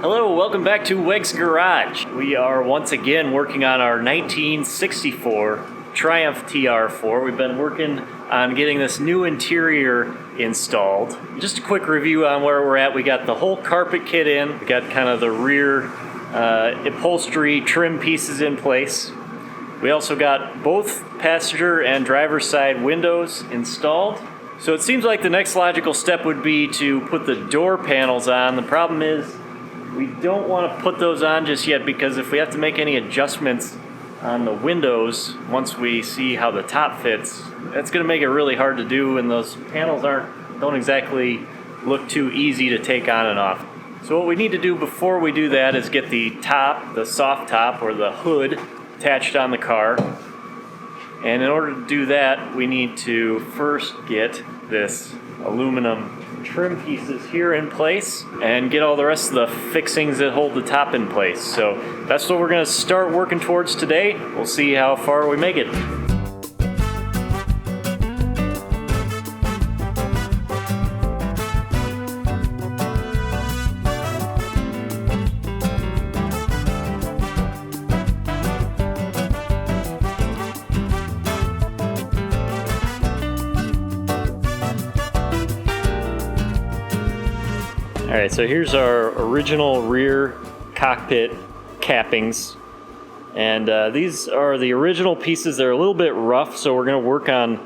Hello, welcome back to Wegs Garage. We are once again working on our 1964 Triumph TR4. We've been working on getting this new interior installed. Just a quick review on where we're at. We got the whole carpet kit in. We got kind of the rear upholstery trim pieces in place. We also got both passenger and driver's side windows installed. So it seems like the next logical step would be to put the door panels on. The problem is we don't want to put those on just yet because if we have to make any adjustments on the windows once we see how the top fits, that's going to make it really hard to do, and those panels don't exactly look too easy to take on and off. So what we need to do before we do that is get the top, the soft top or the hood attached on the car. And in order to do that, we need to first get this aluminum trim pieces here in place and get all the rest of the fixings that hold the top in place. So that's what we're going to start working towards today. We'll see how far we make it. Alright, so here's our original rear cockpit cappings, and these are the original pieces. They're a little bit rough, so we're going to work on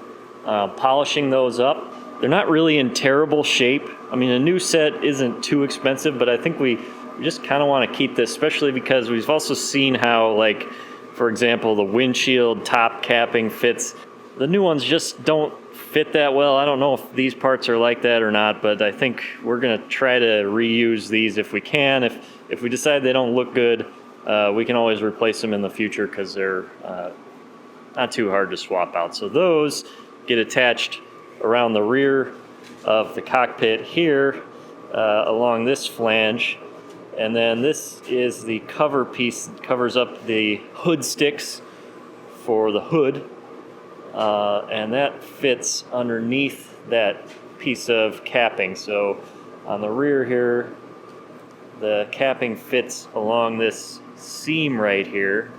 polishing those up. They're not really in terrible shape. I mean, a new set isn't too expensive, but I think we just kind of want to keep this, especially because we've also seen how, like, for example, the windshield top capping fits. The new ones just don't fit that well. I don't know if these parts are like that or not, but I think we're going to try to reuse these if we can. If we decide they don't look good, we can always replace them in the future because they're not too hard to swap out. So those get attached around the rear of the cockpit here along this flange. And then this is the cover piece that covers up the hood sticks for the hood. And that fits underneath that piece of capping. So on the rear here, the capping fits along this seam right here,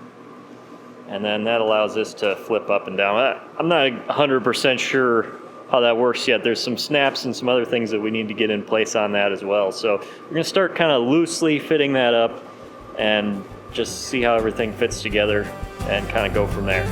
and then that allows this to flip up and down. I'm not 100% sure how that works yet. There's some snaps and some other things that we need to get in place on that as well. So we're going to start kind of loosely fitting that up and just see how everything fits together and kind of go from there.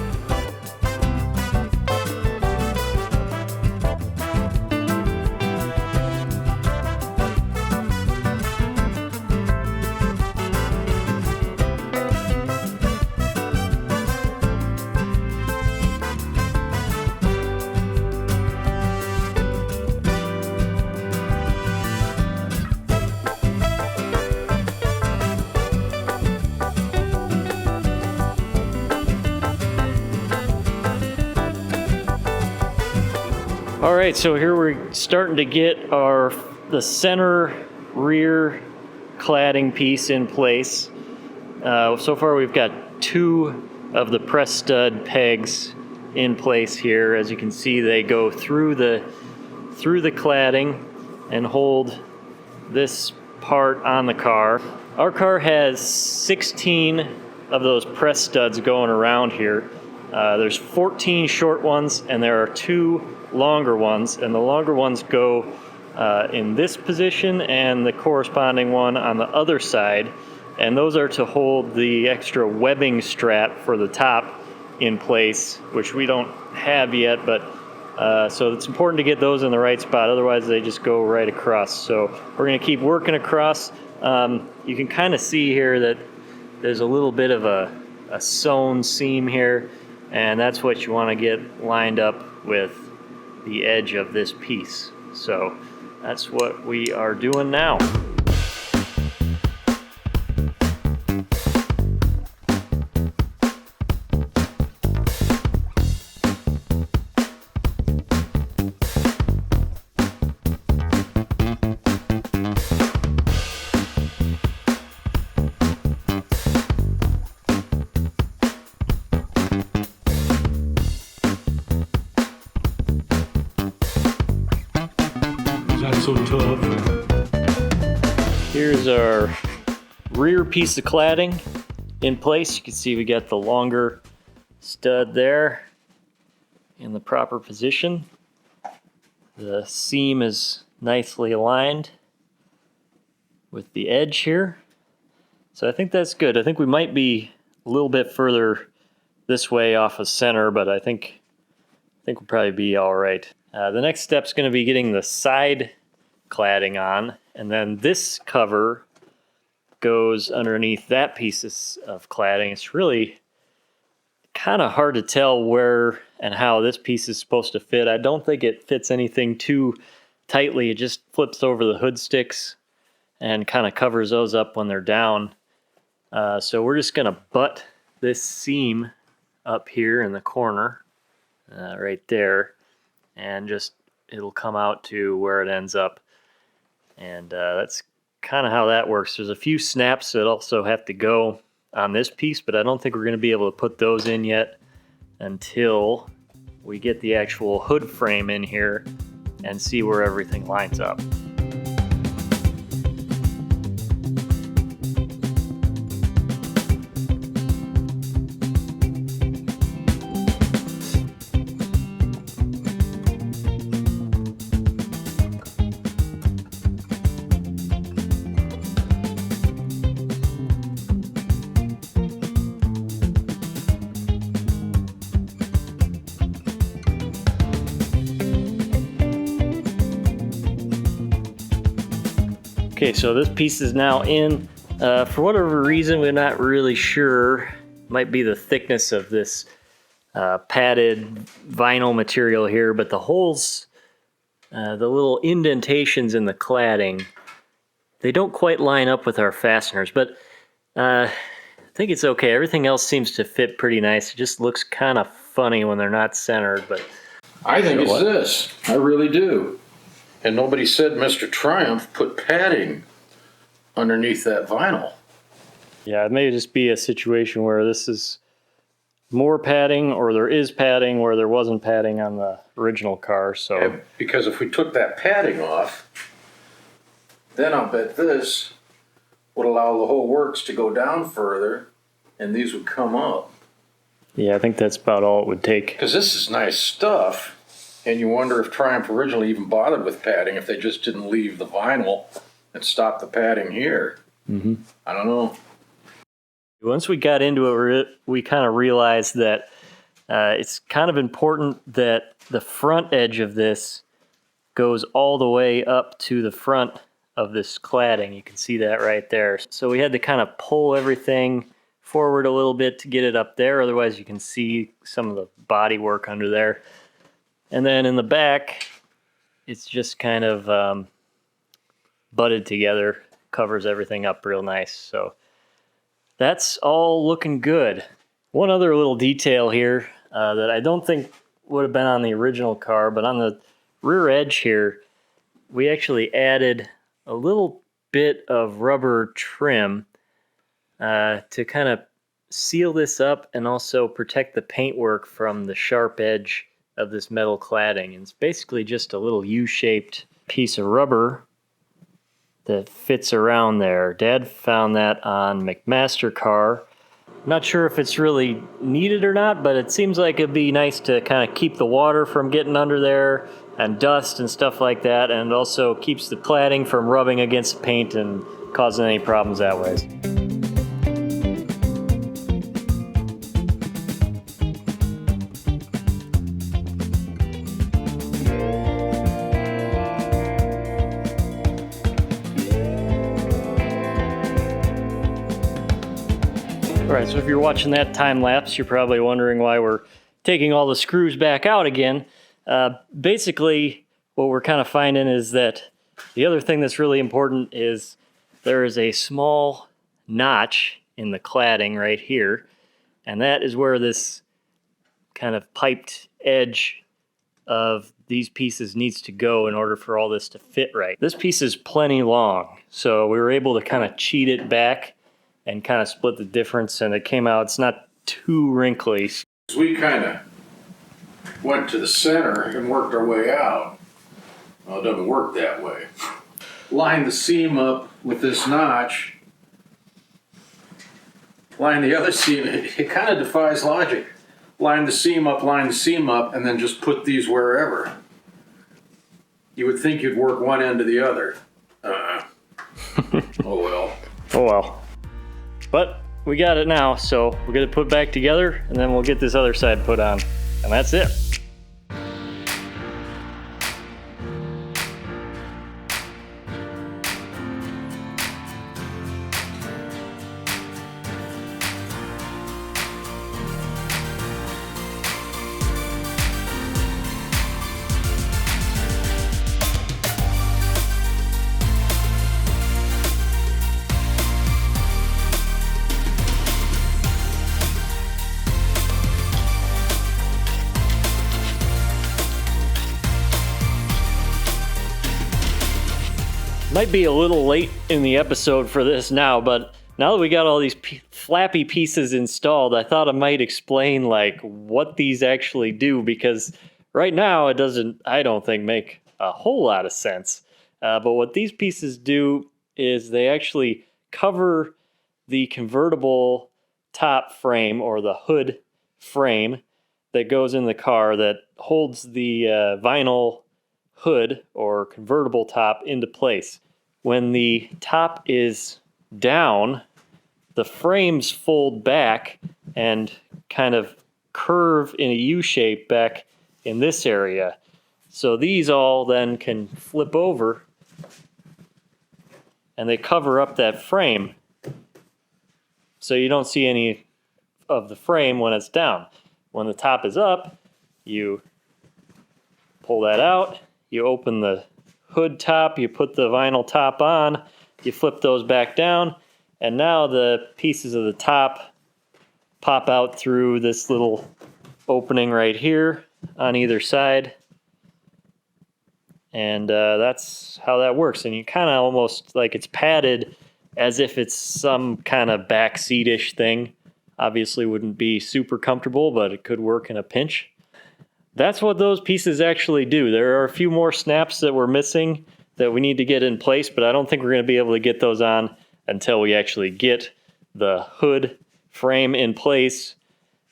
All right, so here we're starting to get the center rear cladding piece in place. So far we've got 2 of the press stud pegs in place here. As you can see, they go through the cladding and hold this part on the car. Our car has 16 of those press studs going around here. There's 14 short ones and there are 2 longer ones, and the longer ones go in this position and the corresponding one on the other side, and those are to hold the extra webbing strap for the top in place, which we don't have yet, but so it's important to get those in the right spot, otherwise they just go right across. So we're going to keep working across. You can kind of see here that there's a little bit of a sewn seam here, and that's what you want to get lined up with the edge of this piece. So that's what we are doing now. That's so tough. Here's our rear piece of cladding in place. You can see we got the longer stud there in the proper position. The seam is nicely aligned with the edge here. So I think that's good. I think we might be a little bit further this way off of center, but I think we'll probably be all right. The next step is going to be getting the side cladding on, and then this cover goes underneath that piece of cladding. It's really kind of hard to tell where and how this piece is supposed to fit. I don't think it fits anything too tightly. It just flips over the hood sticks and kind of covers those up when they're down. So we're just going to butt this seam up here in the corner, right there, and just it'll come out to where it ends up. And that's kind of how that works. There's a few snaps that also have to go on this piece, but I don't think we're going to be able to put those in yet until we get the actual hood frame in here and see where everything lines up. Okay, so this piece is now in. For whatever reason, we're not really sure. Might be the thickness of this padded vinyl material here, but the holes, the little indentations in the cladding, they don't quite line up with our fasteners, but I think it's okay. Everything else seems to fit pretty nice. It just looks kind of funny when they're not centered, but I think it's this. I really do. And nobody said Mr. Triumph put padding underneath that vinyl. Yeah, it may just be a situation where this is more padding, or there is padding where there wasn't padding on the original car. So Yeah, because if we took that padding off, then I'll bet this would allow the whole works to go down further, and these would come up. yeah, I think that's about all it would take. Because this is nice stuff. And you wonder if Triumph originally even bothered with padding, if they just didn't leave the vinyl and stop the padding here. Mm-hmm. I don't know. Once we got into it, we kind of realized that it's kind of important that the front edge of this goes all the way up to the front of this cladding. You can see that right there. So we had to kind of pull everything forward a little bit to get it up there. Otherwise, you can see some of the body work under there. And then in the back, it's just kind of butted together, covers everything up real nice. So that's all looking good. One other little detail here that I don't think would have been on the original car, but on the rear edge here, we actually added a little bit of rubber trim to kind of seal this up and also protect the paintwork from the sharp edge of this metal cladding. And it's basically just a little U-shaped piece of rubber that fits around there. Dad found that on McMaster car. I'm not sure if it's really needed or not, but it seems like it'd be nice to kind of keep the water from getting under there and dust and stuff like that, and also keeps the cladding from rubbing against the paint and causing any problems that way. Alright, so if you're watching that time lapse, you're probably wondering why we're taking all the screws back out again. Basically, what we're kind of finding is that the other thing that's really important is there is a small notch in the cladding right here, and that is where this kind of piped edge of these pieces needs to go in order for all this to fit right. This piece is plenty long, so we were able to kind of cheat it back and kind of split the difference, and it came out, it's not too wrinkly. We kind of went to the center and worked our way out. Well, it doesn't work that way. Line the seam up with this notch line the other seam. It kind of defies logic. Line the seam up, and then just put these wherever. You would think you'd work one end to the other. Oh well. Oh well. But we got it now, so we're gonna put it back together, and then we'll get this other side put on, and that's it. Might be a little late in the episode for this now, but now that we got all these flappy pieces installed, I thought I might explain like what these actually do, because right now it doesn't, I don't think, make a whole lot of sense. But what these pieces do is they actually cover the convertible top frame, or the hood frame that goes in the car, that holds the vinyl hood or convertible top into place. When the top is down, the frames fold back and kind of curve in a U shape back in this area. So these all then can flip over and they cover up that frame, so you don't see any of the frame when it's down. When the top is up, you pull that out, you open the hood top, you put the vinyl top on, you flip those back down, and now the pieces of the top pop out through this little opening right here on either side. And that's how that works. And you kind of almost, like, it's padded as if it's some kind of backseat-ish thing. Obviously wouldn't be super comfortable, but it could work in a pinch. That's what those pieces actually do. There are a few more snaps that we're missing that we need to get in place, but I don't think we're going to be able to get those on until we actually get the hood frame in place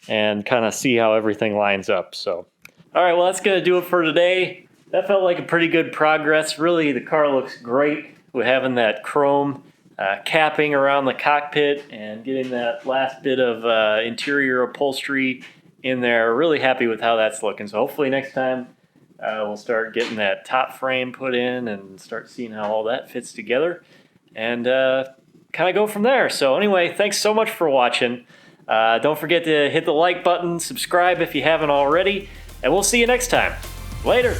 and kind of see how everything lines up. So, all right, well, that's going to do it for today. That felt like a pretty good progress. Really, the car looks great with having that chrome capping around the cockpit and getting that last bit of interior upholstery in there. Really happy with how that's looking. So hopefully next time we'll start getting that top frame put in and start seeing how all that fits together and kind of go from there. So anyway, thanks so much for watching. Don't forget to hit the like button, subscribe if you haven't already, and we'll see you next time. Later.